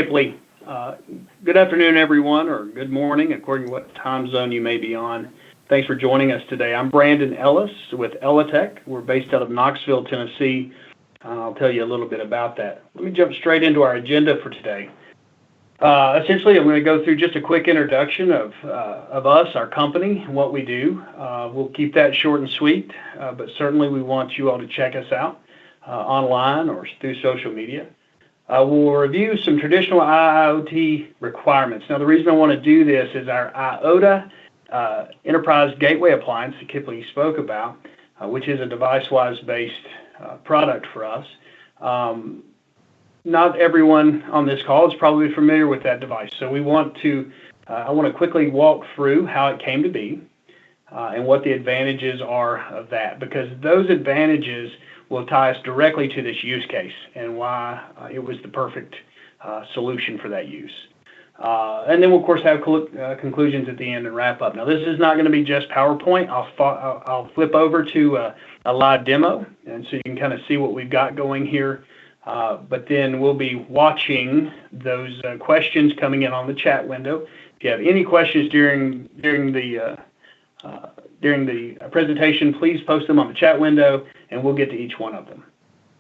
Ripley. Good afternoon, everyone, or good morning, according to what time zone you may be on. Thanks for joining us today. I'm Brandon Ellis with elliTek. We're based out of Knoxville, Tennessee. I'll tell you a little bit about that. Let me jump straight into our agenda for today. Essentially, I'm going to go through just a quick introduction of us, our company, and what we do. We'll keep that short and sweet, but certainly we want you all to check us out online or through social media. We'll review some traditional IIoT requirements. Now, the reason I want to do this is our IIoTA Enterprise Gateway Appliance that Kipley spoke about, which is a deviceWISE based product for us. Not everyone on this call is probably familiar with that device, so I want to quickly walk through how it came to be and what the advantages are of that, because those advantages will tie us directly to this use case and why it was the perfect solution for that use. And then we'll, of course, have conclusions at the end and wrap up. Now, this is not going to be just PowerPoint. I'll flip over to a live demo, and so you can kind of see what we've got going here. But then we'll be watching those questions coming in on the chat window. If you have any questions during the presentation, please post them on the chat window, and we'll get to each one of them.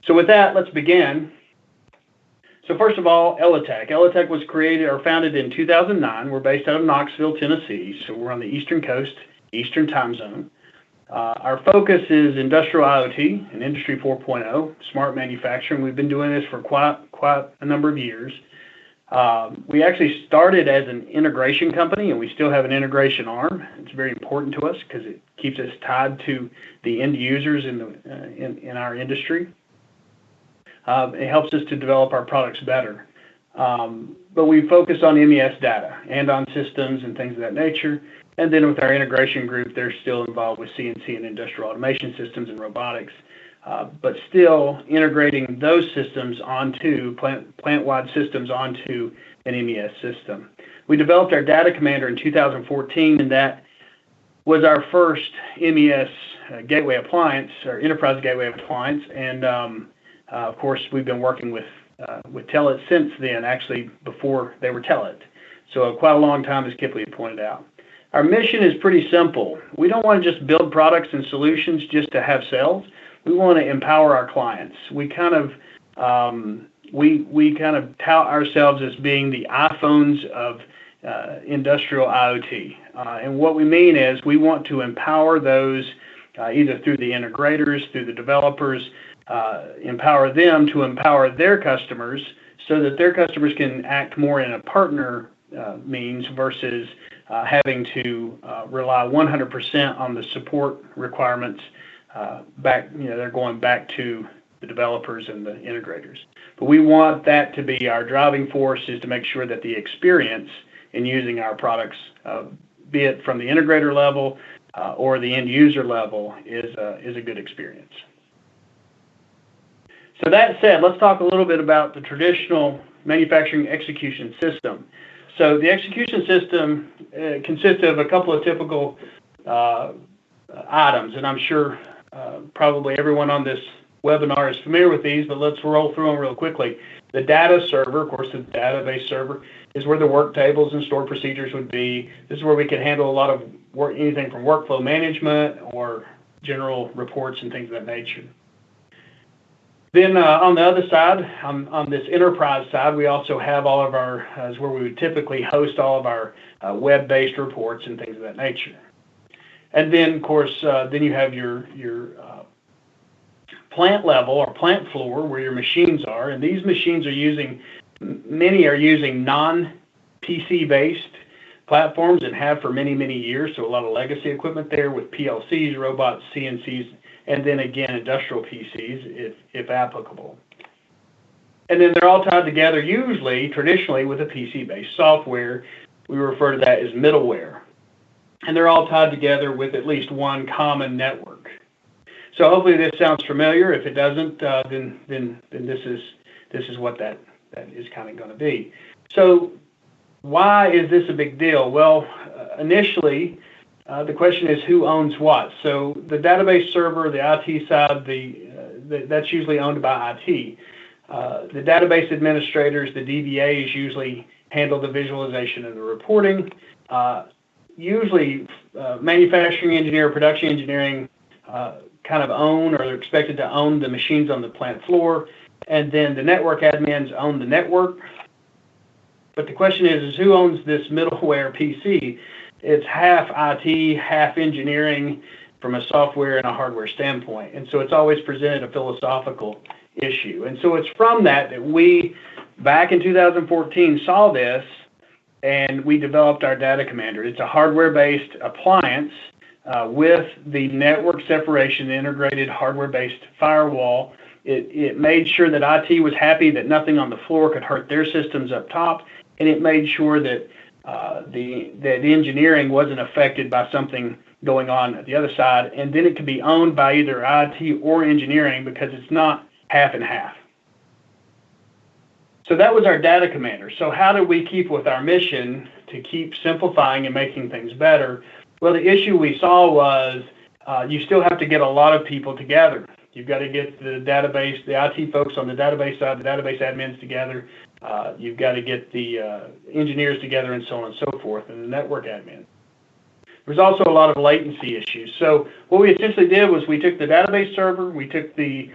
So with that, let's begin. So first of all, elliTek. elliTek was created or founded in 2009. We're based out of Knoxville, Tennessee, so we're on the Eastern Coast, Eastern Time Zone. Our focus is industrial IoT and Industry 4.0, smart manufacturing. We've been doing this for quite a number of years. We actually started as an integration company, and we still have an integration arm. It's very important to us because it keeps us tied to the end users in our industry. It helps us to develop our products better. But we focus on MES data and on systems and things of that nature. And then with our integration group, they're still involved with CNC and industrial automation systems and robotics, but still integrating those systems onto plant-wide systems onto an MES system. We developed our Data Commander in 2014, and that was our first MES gateway appliance, or Enterprise Gateway Appliance. And of course, we've been working with Telit since then, actually before they were Telit. So quite a long time, as Kipley had pointed out. Our mission is pretty simple. We don't want to just build products and solutions just to have sales. We want to empower our clients. We kind of tout ourselves as being the iPhones of industrial IoT. And what we mean is we want to empower those either through the integrators, through the developers, empower them to empower their customers so that their customers can act more in a partner means versus having to rely 100% on the support requirements they're going back to the developers and the integrators. But we want that to be our driving force, is to make sure that the experience in using our products, be it from the integrator level or the end user level, is a good experience. So that said, let's talk a little bit about the traditional manufacturing execution system. So the execution system consists of a couple of typical items, and I'm sure probably everyone on this webinar is familiar with these, but let's roll through them real quickly. The data server, of course, the database server, is where the work tables and stored procedures would be. This is where we can handle a lot of work, anything from workflow management or general reports and things of that nature. Then on the other side, on this enterprise side, we also have all of our, is where we would typically host all of our web-based reports and things of that nature. And then, of course, then you have your plant level or plant floor where your machines are. And these machines many are using non-PC based platforms and have for many, many years. So a lot of legacy equipment there with PLCs, robots, CNCs, and then again, industrial PCs, if applicable. And then they're all tied together, traditionally, with a PC-based software. We refer to that as middleware. And they're all tied together with at least one common network. So hopefully this sounds familiar. If it doesn't, then this is what that is kind of going to be. So why is this a big deal? Well, initially, the question is who owns what. So the database server, the IT side, that's usually owned by IT. The database administrators, the DBAs, usually handle the visualization and the reporting. Usually manufacturing engineer, production engineering kind of own or are expected to own the machines on the plant floor. And then the network admins own the network. But the question is who owns this middleware PC? It's half IT, half engineering from a software and a hardware standpoint. And so it's always presented a philosophical issue. And so it's from that we, back in 2014, saw this and we developed our Data Commander. It's a hardware-based appliance with the network separation, the integrated hardware-based firewall. It made sure that IT was happy that nothing on the floor could hurt their systems up top, and it made sure that that engineering wasn't affected by something going on at the other side, and then it could be owned by either IT or engineering because it's not half and half. So that was our Data Commander. So how do we keep with our mission to keep simplifying and making things better? Well, the issue we saw was you still have to get a lot of people together. You've got to get the database, the IT folks on the database side, the database admins together. You've got to get the engineers together and so on and so forth, and the network admin. There's also a lot of latency issues. So what we essentially did was we took the database server, we took the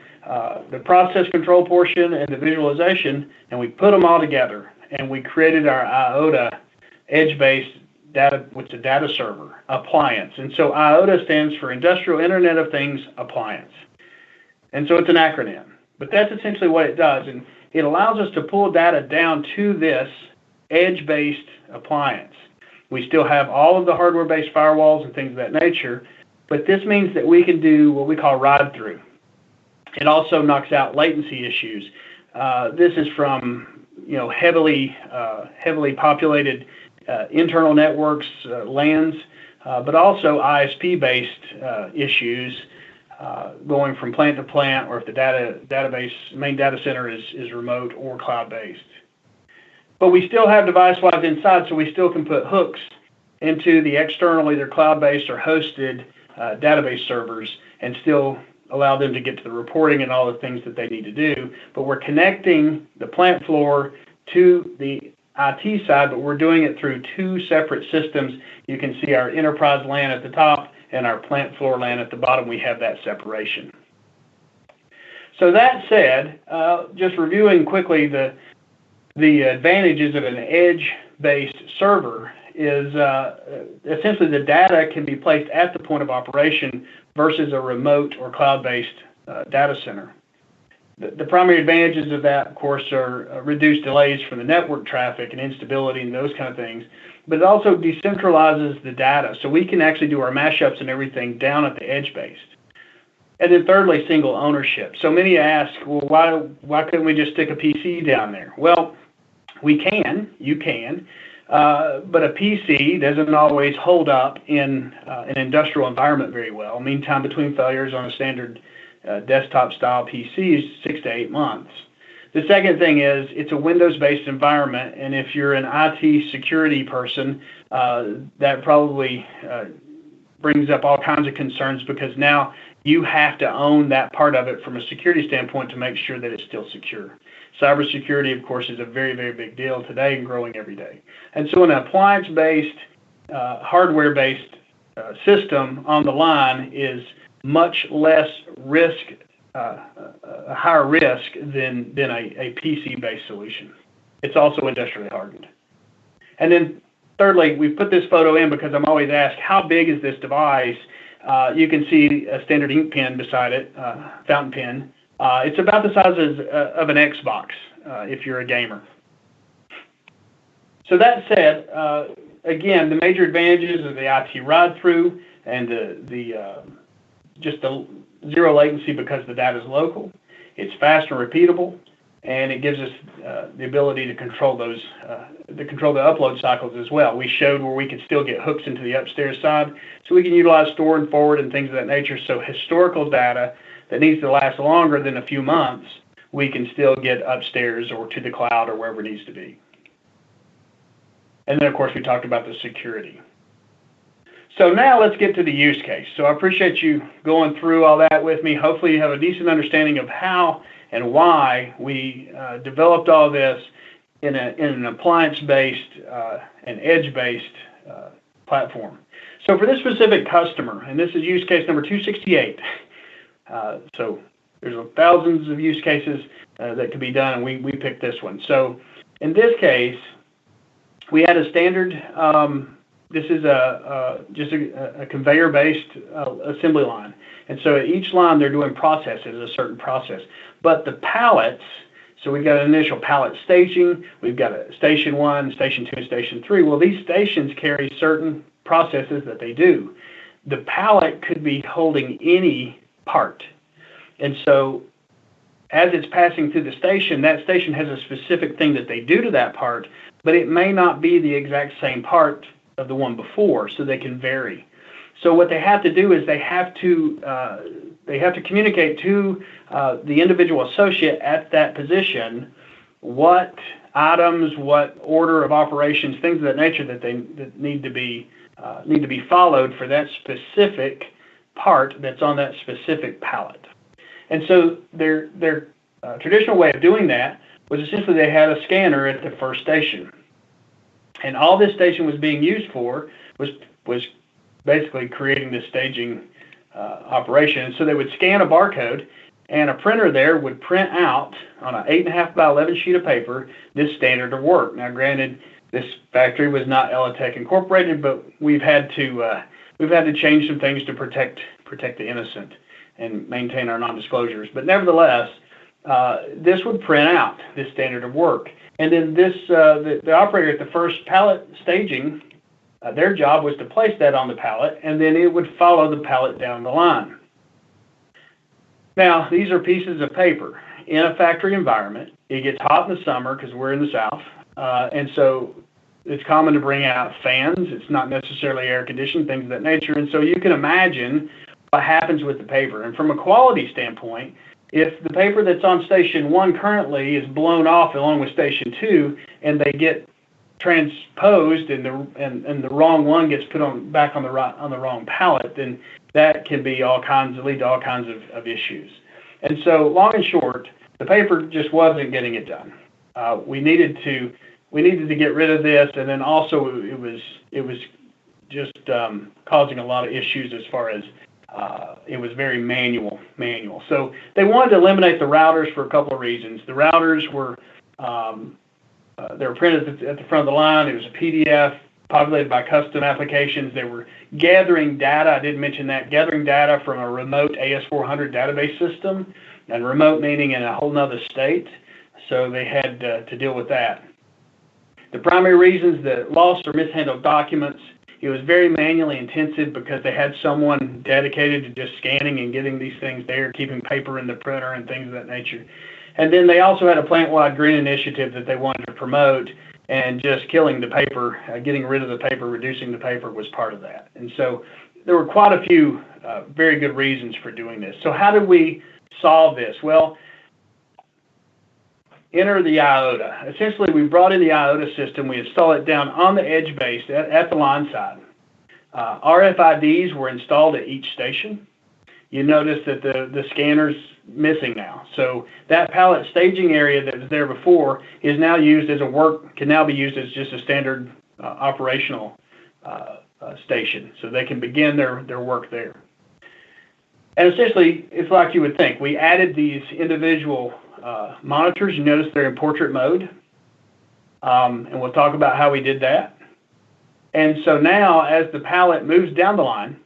process control portion and the visualization, and we put them all together, and we created our IIoTA edge-based data, which is a data server appliance. And so IIoTA stands for Industrial Internet of Things Appliance. And so it's an acronym, but that's essentially what it does. And it allows us to pull data down to this edge-based appliance. We still have all of the hardware-based firewalls and things of that nature, but this means that we can do what we call ride-through. It also knocks out latency issues. This is from heavily populated internal networks, LANs, but also ISP-based issues going from plant to plant, or if the database main data center is remote or cloud-based. But we still have device-wise inside, so we still can put hooks into the external, either cloud-based or hosted database servers, and still allow them to get to the reporting and all the things that they need to do. But we're connecting the plant floor to the IT side, but we're doing it through two separate systems. You can see our enterprise LAN at the top and our plant floor LAN at the bottom. We have that separation. So that said, just reviewing quickly the advantages of an edge-based server is essentially the data can be placed at the point of operation versus a remote or cloud-based data center. The primary advantages of that, of course, are reduced delays from the network traffic and instability and those kind of things, but it also decentralizes the data, so we can actually do our mashups and everything down at the edge-based. And then thirdly, single ownership. So many ask, well, why couldn't we just stick a PC down there? Well, we can, you can, but a PC doesn't always hold up in an industrial environment very well. Mean time between failures on a standard desktop-style PC is 6 to 8 months. The second thing is it's a Windows-based environment, and if you're an IT security person, that probably brings up all kinds of concerns because now you have to own that part of it from a security standpoint to make sure that it's still secure. Cybersecurity, of course, is a very, very big deal today and growing every day. And so an appliance-based, hardware-based system on the line is much less risk, a higher risk than a PC-based solution. It's also industrially hardened. And then thirdly, we put this photo in because I'm always asked, how big is this device? You can see a standard ink pen beside it, fountain pen. It's about the size of an Xbox if you're a gamer. So that said, again, the major advantages of the IT ride-through and just the zero latency because the data is local. It's fast and repeatable, and it gives us the ability to control the upload cycles as well. We showed where we could still get hooks into the upstairs side, so we can utilize store and forward and things of that nature. So historical data that needs to last longer than a few months, we can still get upstairs or to the cloud or wherever it needs to be. And then, of course, we talked about the security. So now let's get to the use case. So I appreciate you going through all that with me. Hopefully you have a decent understanding of how and why we developed all this in an appliance-based and edge-based platform. So for this specific customer, and this is use case number 268, so there's thousands of use cases that could be done, and we picked this one. So in this case, we had a standard, this is just a conveyor-based assembly line. And so at each line, they're doing processes, a certain process. But the pallets, so we've got an initial pallet staging, we've got a station 1, station 2, and station 3. Well, these stations carry certain processes that they do. The pallet could be holding any part. And so as it's passing through the station, that station has a specific thing that they do to that part, but it may not be the exact same part of the one before, so they can vary. So what they have to do is they have to communicate to the individual associate at that position what items, what order of operations, things of that nature that need to be followed for that specific part that's on that specific pallet. And so their traditional way of doing that was essentially they had a scanner at the first station. And all this station was being used for was basically creating this staging operation. So they would scan a barcode, and a printer there would print out on an 8.5 by 11 sheet of paper this standard of work. Now, granted, this factory was not elliTek Incorporated, but we've had to change some things to protect the innocent and maintain our non-disclosures. But nevertheless, this would print out this standard of work. And then the operator at the first pallet staging, their job was to place that on the pallet, and then it would follow the pallet down the line. Now, these are pieces of paper in a factory environment. It gets hot in the summer because we're in the South, and so it's common to bring out fans. It's not necessarily air conditioned, things of that nature. And so you can imagine what happens with the paper. And from a quality standpoint, if the paper that's on station 1 currently is blown off along with station 2, and they get transposed and the wrong one gets put back on the wrong pallet, then that can be lead to all kinds of issues. And so long and short, the paper just wasn't getting it done. We needed to get rid of this, and then also it was just causing a lot of issues as far as it was very manual. So they wanted to eliminate the routers for a couple of reasons. The routers were they were printed at the front of the line. It was a PDF populated by custom applications. They were gathering data. I didn't mention that. Gathering data from a remote AS400 database system, and remote meaning in a whole nother state. So they had to deal with that. The primary reasons, the lost or mishandled documents. It was very manually intensive because they had someone dedicated to just scanning and getting these things there, keeping paper in the printer and things of that nature. And then they also had a plant-wide green initiative that they wanted to promote, and just killing the paper, getting rid of the paper, reducing the paper was part of that. And so there were quite a few very good reasons for doing this. So how did we solve this? Well, enter the IIoTA. Essentially, we brought in the IIoTA system. We install it down on the edge base at the line side. RFIDs were installed at each station. You notice that the scanner's missing now. So that pallet staging area that was there before is now used as can now be used as just a standard operational station. So they can begin their work there. And essentially, it's like you would think. We added these individual monitors. You notice they're in portrait mode. And we'll talk about how we did that. And so now, as the pallet moves down the line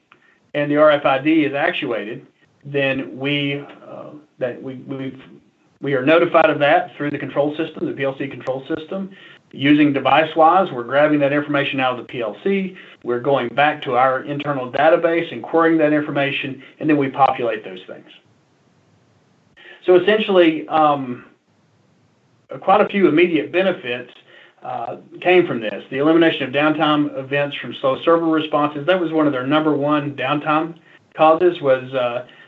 and the RFID is actuated, then we are notified of that through the control system, the PLC control system. Using deviceWISE, we're grabbing that information out of the PLC. We're going back to our internal database and querying that information, and then we populate those things. So essentially, quite a few immediate benefits came from this. The elimination of downtime events from slow server responses. That was one of their number one downtime causes, was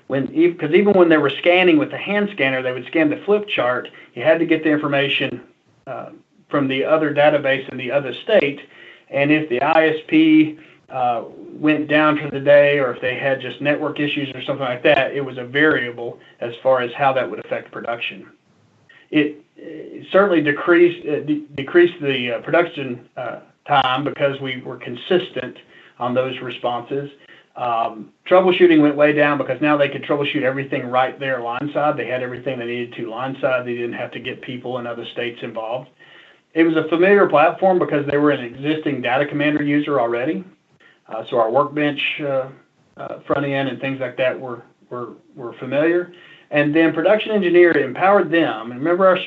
because even when they were scanning with the hand scanner, they would scan the flip chart. You had to get the information from the other database in the other state, and if the ISP went down for the day, or if they had just network issues or something like that, it was a variable as far as how that would affect production. It certainly decreased the production time because we were consistent on those responses. Troubleshooting went way down because now they could troubleshoot everything right there line side. They had everything they needed to line side. They didn't have to get people in other states involved. It was a familiar platform because they were an existing data commander user already. So our workbench front end and things like that were familiar. And then production engineer empowered them. And remember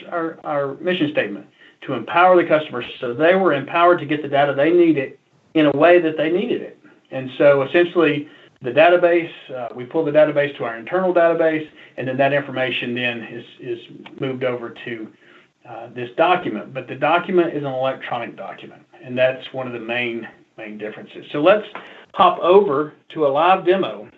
our mission statement, to empower the customers. So they were empowered to get the data they needed in a way that they needed it. And so essentially the database, we pull the database to our internal database, and then that information then is moved over to this document. But the document is an electronic document, and that's one of the main differences. So let's hop over to a live demo,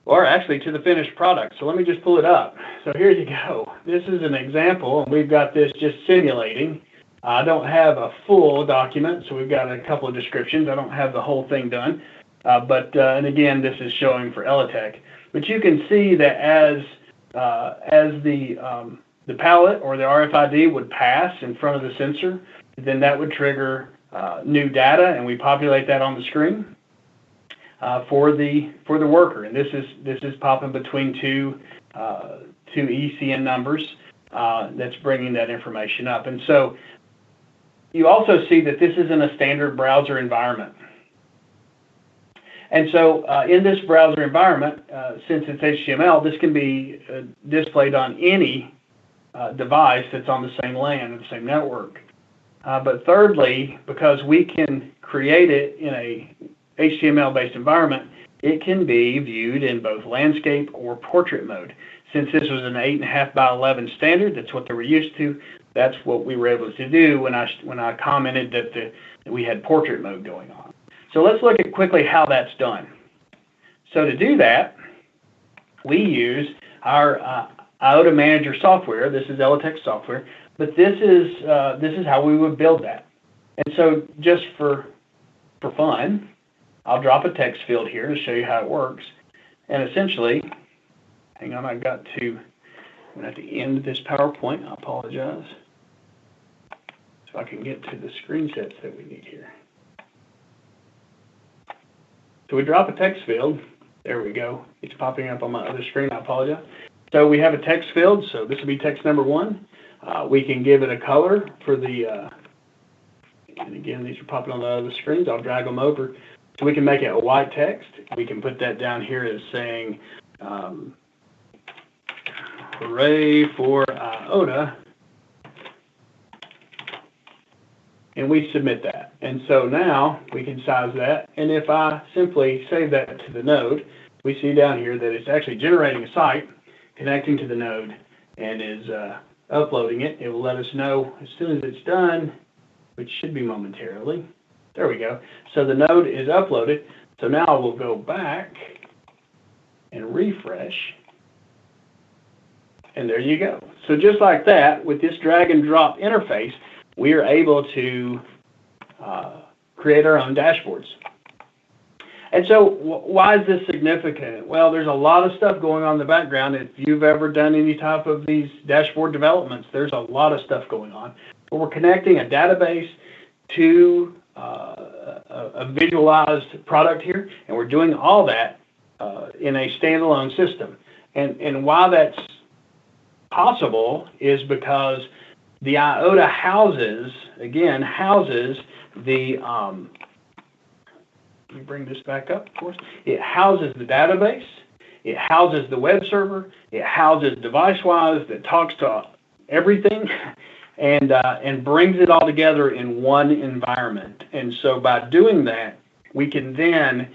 or actually to the finished product. So let me just pull it up. So here you go. This is an example, and we've got this just simulating. I don't have a full document, so we've got a couple of descriptions. I don't have the whole thing done. And again, this is showing for elliTek. But you can see that as the palette or the RFID would pass in front of the sensor, then that would trigger new data, and we populate that on the screen for the worker. And this is popping between two ECN numbers that's bringing that information up. And so you also see that this is in a standard browser environment. And so in this browser environment, since it's HTML, this can be displayed on any device that's on the same LAN or the same network. But thirdly, because we can create it in a HTML-based environment, it can be viewed in both landscape or portrait mode. Since this was an 8.5 by 11 standard, that's what they were used to. That's what we were able to do when I commented that we had portrait mode going on. So let's look at quickly how that's done. So to do that, we use our IIoTA Manager software. This is elliTek software, but this is how we would build that. And so just for fun, I'll drop a text field here to show you how it works. And essentially, hang on, I'm going to have to end this PowerPoint. I apologize. So I can get to the screen sets that we need here. So we drop a text field. There we go. It's popping up on my other screen. I apologize. So we have a text field. So this will be text number 1. We can give it a color for the, and again, these are popping on the other screens. I'll drag them over. So we can make it a white text. We can put that down here as saying, hooray for IIoTA. And we submit that. And so now we can size that. And if I simply save that to the node, we see down here that it's actually generating a site, connecting to the node, and is uploading it. It will let us know as soon as it's done, which should be momentarily. There we go. So the node is uploaded. So now we'll go back and refresh. And there you go. So just like that, with this drag and drop interface, we are able to create our own dashboards. And so why is this significant? Well, there's a lot of stuff going on in the background. If you've ever done any type of these dashboard developments, there's a lot of stuff going on. But we're connecting a database to a visualized product here, and we're doing all that in a standalone system. And why that's possible is because the IIoTA houses the, let me bring this back up, of course. It houses the database, it houses the web server, it houses deviceWISE that talks to everything, and brings it all together in one environment. And so by doing that, we can then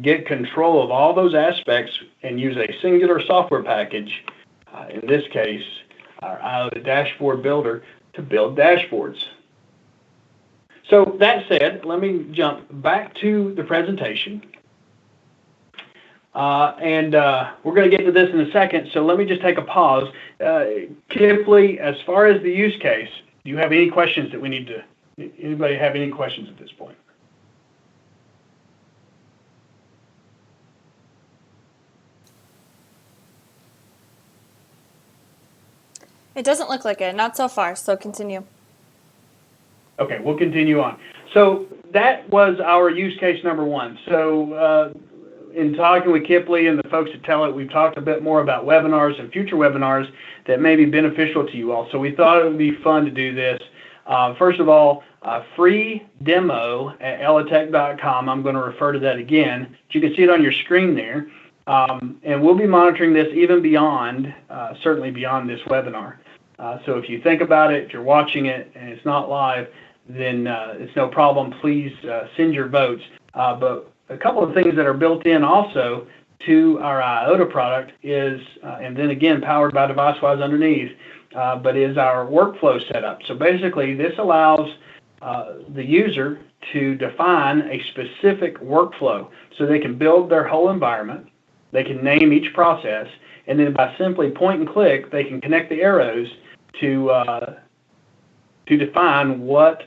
get control of all those aspects and use a singular software package, in this case, our IIoTA Dashboard Builder, to build dashboards. So that said, let me jump back to the presentation. We're going to get to this in a second, so let me just take a pause. Kippley, as far as the use case, do you have any questions that we need to, anybody have any questions at this point? It doesn't look like it, not so far, so continue. Okay, we'll continue on. So that was our use case number one. So in talking with Kipley and the folks at Telit, we've talked a bit more about webinars and future webinars that may be beneficial to you all. So we thought it would be fun to do this. First of all, free demo at elliTek.com. I'm going to refer to that again. You can see it on your screen there. And we'll be monitoring this even beyond, certainly beyond this webinar. So if you think about it, if you're watching it and it's not live, then it's no problem. Please send your votes. But a couple of things that are built in also to our IIoTA product is, and then again powered by deviceWISE underneath, but is our workflow setup. So basically this allows the user to define a specific workflow so they can build their whole environment, they can name each process, and then by simply point and click, they can connect the arrows to define what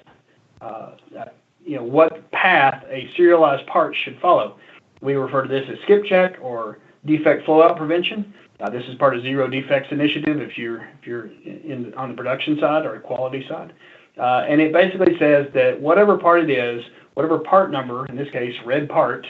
what path a serialized part should follow. We refer to this as skip check or defect flow-out prevention. This is part of Zero Defects Initiative if you're on the production side or quality side. And it basically says that whatever part it is, whatever part number, in this case red part,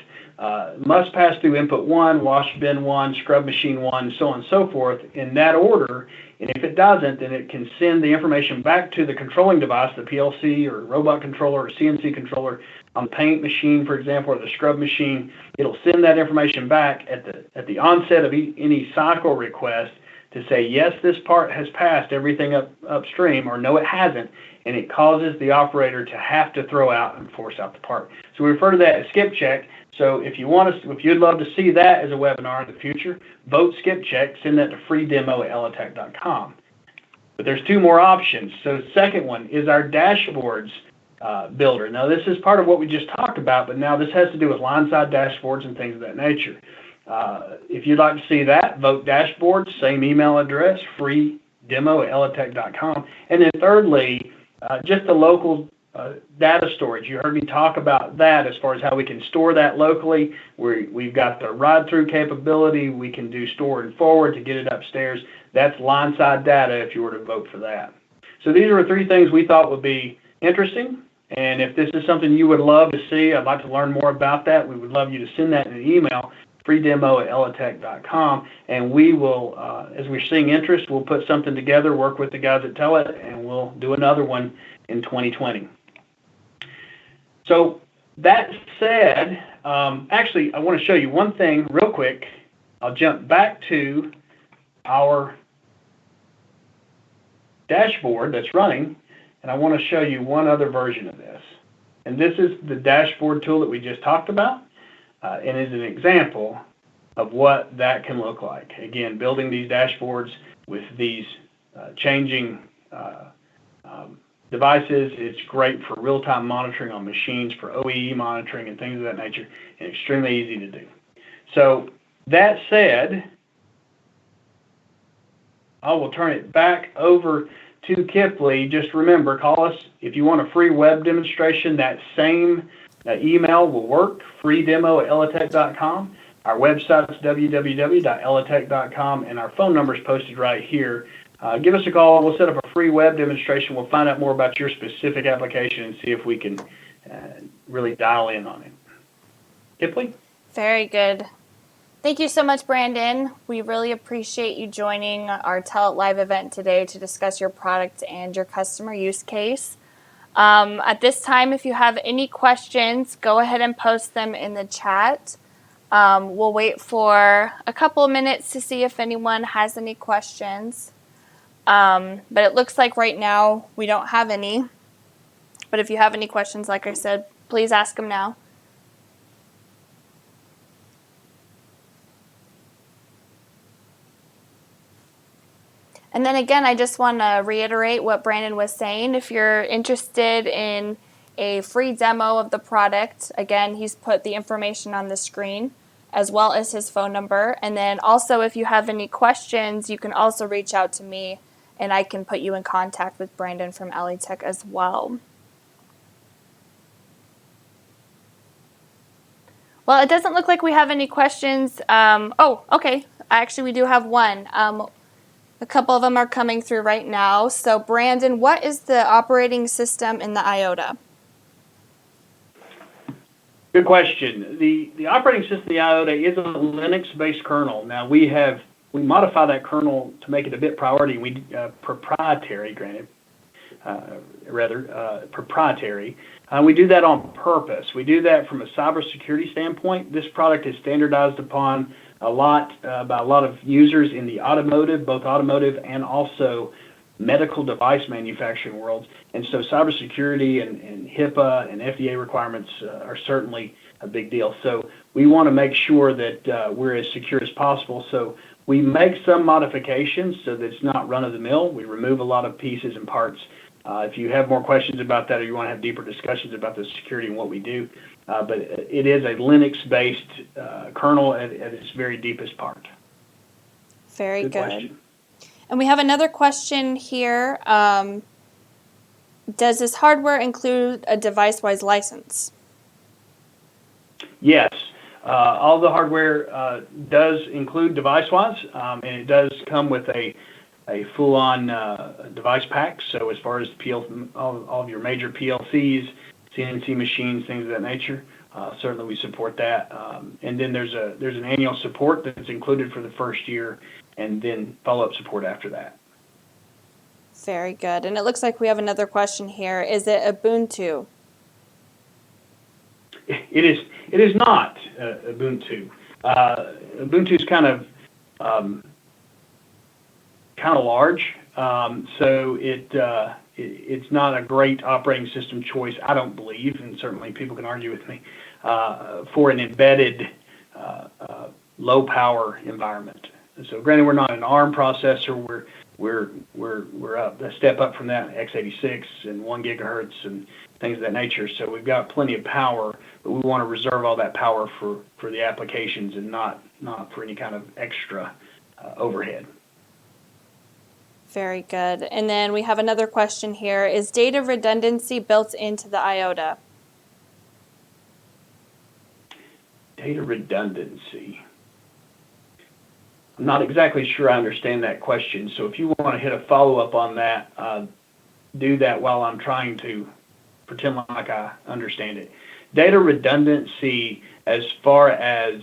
must pass through input 1, wash bin 1, scrub machine 1, so on and so forth in that order. And if it doesn't, then it can send the information back to the controlling device, the PLC or robot controller or CNC controller on the paint machine, for example, or the scrub machine. It'll send that information back at the onset of any cycle request to say, yes, this part has passed everything upstream, or no, it hasn't, and it causes the operator to have to throw out and force out the part. So we refer to that as skip check. So if you'd love to see that as a webinar in the future, vote skip check, send that to freedemo@elliTek.com. But there's two more options. So the second one is our dashboards builder. Now this is part of what we just talked about, but now this has to do with line-side dashboards and things of that nature. If you'd like to see that, vote dashboards, same email address, freedemo@elliTek.com. And then thirdly, just the local data storage. You heard me talk about that as far as how we can store that locally. We've got the ride-through capability. We can do store and forward to get it upstairs. That's line-side data if you were to vote for that. So these are three things we thought would be interesting. And if this is something you would love to see, I'd like to learn more about that. We would love you to send that in an email, freedemo@elliTek.com, and we will, as we're seeing interest, we'll put something together, work with the guys at Telit, and we'll do another one in 2020. So that said, actually, I want to show you one thing real quick. I'll jump back to our dashboard that's running, and I want to show you one other version of this. And this is the dashboard tool that we just talked about, and is an example of what that can look like. Again, building these dashboards with these changing devices. It's great for real-time monitoring on machines, for OEE monitoring and things of that nature, and extremely easy to do. So that said, I will turn it back over to Kipley. Just remember, call us if you want a free web demonstration. That same email will work, freedemo@elliTek.com. Our website is www.ellitek.com, and our phone number is posted right here. Give us a call. We'll set up a free web demonstration. We'll find out more about your specific application and see if we can really dial in on it. Kipley? Very good. Thank you so much, Brandon. We really appreciate you joining our Telit Live event today to discuss your product and your customer use case. At this time, if you have any questions, go ahead and post them in the chat. We'll wait for a couple of minutes to see if anyone has any questions. But it looks like right now we don't have any. But if you have any questions, like I said, please ask them now. And then again, I just want to reiterate what Brandon was saying. If you're interested in a free demo of the product, again, he's put the information on the screen as well as his phone number. And then also, if you have any questions, you can also reach out to me and I can put you in contact with Brandon from elliTek as well. Well, it doesn't look like we have any questions. Oh, okay. Actually, we do have one. A couple of them are coming through right now. So, Brandon, what is the operating system in the IIoTA? Good question. The operating system of the IIoTA is a Linux-based kernel. Now we modify that kernel to make it a bit proprietary. Proprietary. We do that on purpose. We do that from a cybersecurity standpoint. This product is standardized upon by a lot of users in the automotive, both automotive and also medical device manufacturing worlds. And so cybersecurity and HIPAA and FDA requirements are certainly a big deal. So we want to make sure that we're as secure as possible. So we make some modifications so that it's not run-of-the-mill. We remove a lot of pieces and parts. If you have more questions about that or you want to have deeper discussions about the security and what we do, but it is a Linux-based kernel at its very deepest part. Very good. Question. And we have another question here. Does this hardware include a deviceWISE license? Yes. All the hardware does include deviceWISE, and it does come with a full-on device pack. So as far as all of your major PLCs, CNC machines, things of that nature, certainly we support that. And then there's an annual support that's included for the first year, and then follow-up support after that. Very good. And it looks like we have another question here. Is it Ubuntu? It is not Ubuntu. Ubuntu is kind of large, so it's not a great operating system choice, I don't believe, and certainly people can argue with me, for an embedded low power environment. So granted, we're not an ARM processor. We're up a step up from that, x86 and 1 gigahertz and things of that nature. So we've got plenty of power, but we want to reserve all that power for the applications and not for any kind of extra overhead. Very good. And then we have another question here. Is data redundancy built into the IIoTA? Data redundancy. I'm not exactly sure I understand that question. So if you want to hit a follow-up on that, do that while I'm trying to pretend like I understand it. Data redundancy, as far as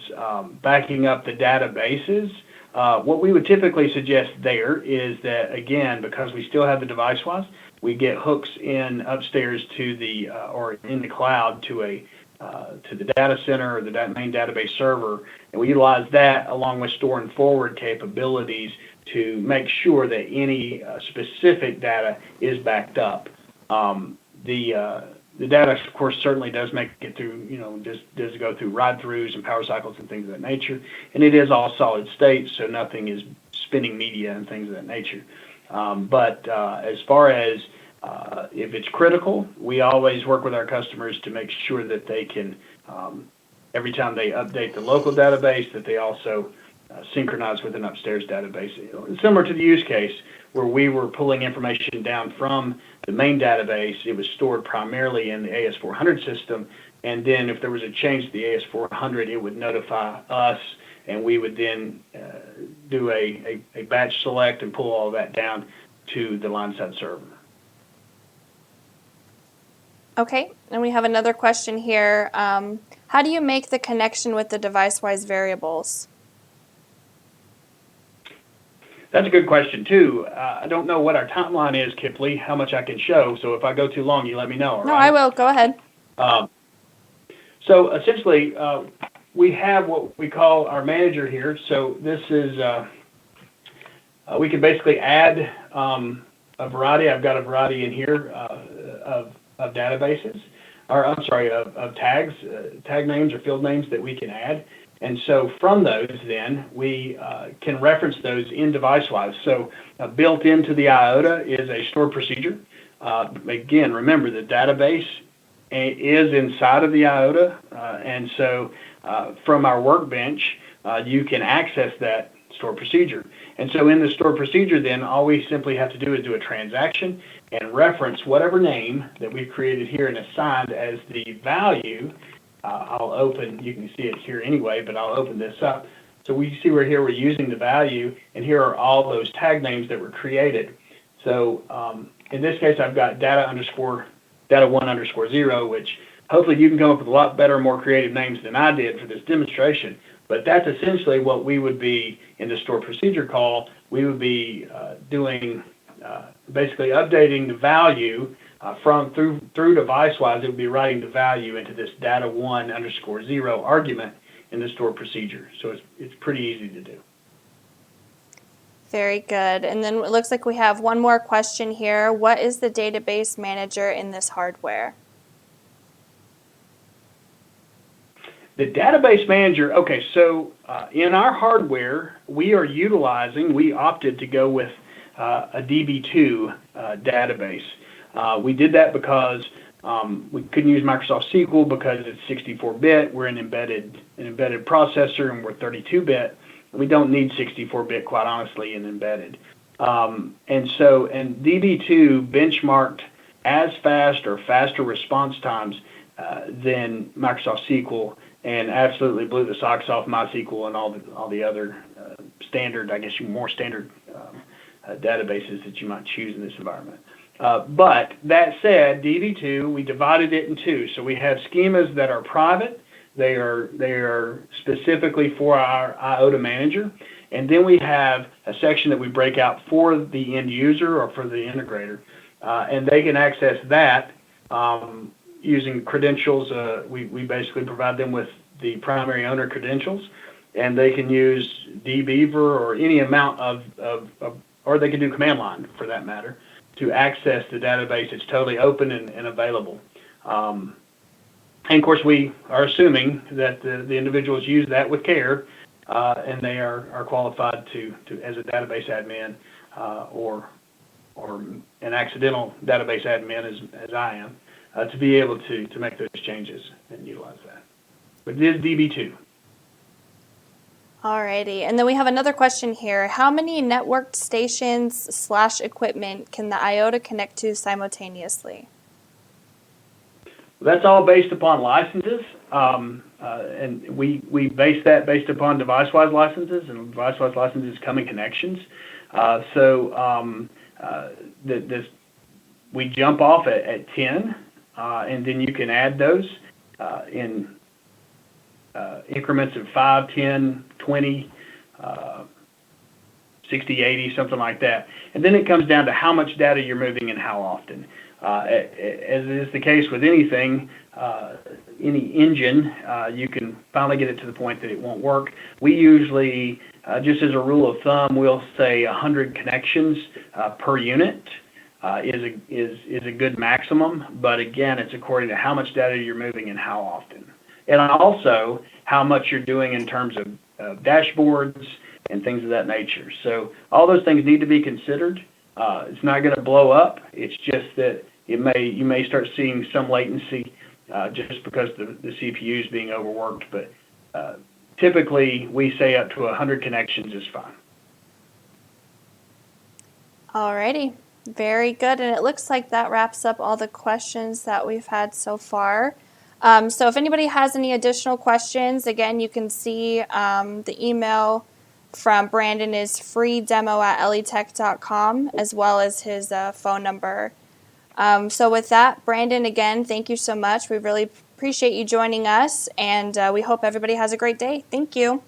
backing up the databases, what we would typically suggest there is that, again, because we still have the deviceWISE, we get hooks in upstairs to the or in the cloud to the data center or the main database server, and we utilize that along with store and forward capabilities to make sure that any specific data is backed up. The data, of course, certainly does make it through, does go through ride-throughs and power cycles and things of that nature, and it is all solid state, so nothing is spinning media and things of that nature. But as far as if it's critical, we always work with our customers to make sure that they can, every time they update the local database, that they also synchronize with an upstairs database. Similar to the use case where we were pulling information down from the main database, it was stored primarily in the AS400 system, and then if there was a change to the AS400, it would notify us, and we would then do a batch select and pull all that down to the line-side server. Okay, and we have another question here. How do you make the connection with the deviceWISE variables? That's a good question, too. I don't know what our timeline is, Kipley, how much I can show, so if I go too long, you let me know, all No, right? I will. Go ahead. So essentially, we have what we call our manager here. So this is, we can basically add a variety. I've got a variety in here of databases, or I'm sorry, of tags, tag names or field names that we can add. And so from those, then, we can reference those in deviceWISE. So built into the IIoTA is a stored procedure. Again, remember, the database is inside of the IIoTA. And so from our workbench, you can access that stored procedure. And so in the stored procedure, then, all we simply have to do is do a transaction and reference whatever name that we've created here and assigned as the value. I'll open, you can see it here anyway, but I'll open this up So we see here we're using the value, and here are all those tag names that were created. So in this case, I've got data1_0, which hopefully you can come up with a lot better, more creative names than I did for this demonstration. But that's essentially what we would be in the store procedure call. We would be doing basically updating the value through deviceWISE. It would be writing the value into this data1_0 argument in the store procedure. So it's pretty easy to do. Very good. And then it looks like we have one more question here. What is the database manager in this hardware? The database manager, okay, so in our hardware, we opted to go with a DB2 database. We did that because we couldn't use Microsoft SQL because it's 64-bit. We're an embedded processor, and we're 32-bit. We don't need 64-bit, quite honestly, in embedded. And DB2 benchmarked as fast or faster response times than Microsoft SQL, and absolutely blew the socks off MySQL and all the other standard, I guess, more standard databases that you might choose in this environment. But that said, DB2, we divided it in two. So we have schemas that are private. They are specifically for our IIoTA manager. And then we have a section that we break out for the end user or for the integrator. And they can access that using credentials. We basically provide them with the primary owner credentials. And they can use dbeaver or any amount or they can do command line for that matter, to access the database. It's totally open and available. And of course, we are assuming that the individuals use that with care, and they are qualified to as a database admin or an accidental database admin as I am, to be able to make those changes and utilize that. But it is DB2. Alrighty, and then we have another question here. How many networked stations/equipment can the IIoTA connect to simultaneously? That's all based upon licenses, and we base that based upon deviceWISE licenses, and deviceWISE licenses come in connections. We jump off at 10, and then you can add those in increments of 5, 10, 20, 60, 80, something like that. And then it comes down to how much data you're moving and how often. As is the case with anything, any engine, you can finally get it to the point that it won't work. We usually, just as a rule of thumb, we'll say 100 connections per unit is a good maximum. But again, it's according to how much data you're moving and how often. And also how much you're doing in terms of dashboards and things of that nature. So all those things need to be considered. It's not going to blow up. It's just that you may start seeing some latency just because the CPU is being overworked. But typically, we say up to 100 connections is fine. Alrighty, very good. And it looks like that wraps up all the questions that we've had so far. So if anybody has any additional questions, again, you can see the email from Brandon is freedemo@ellitech.com, as well as his phone number. So with that, Brandon, again, thank you so much. We really appreciate you joining us, and we hope everybody has a great day. Thank you.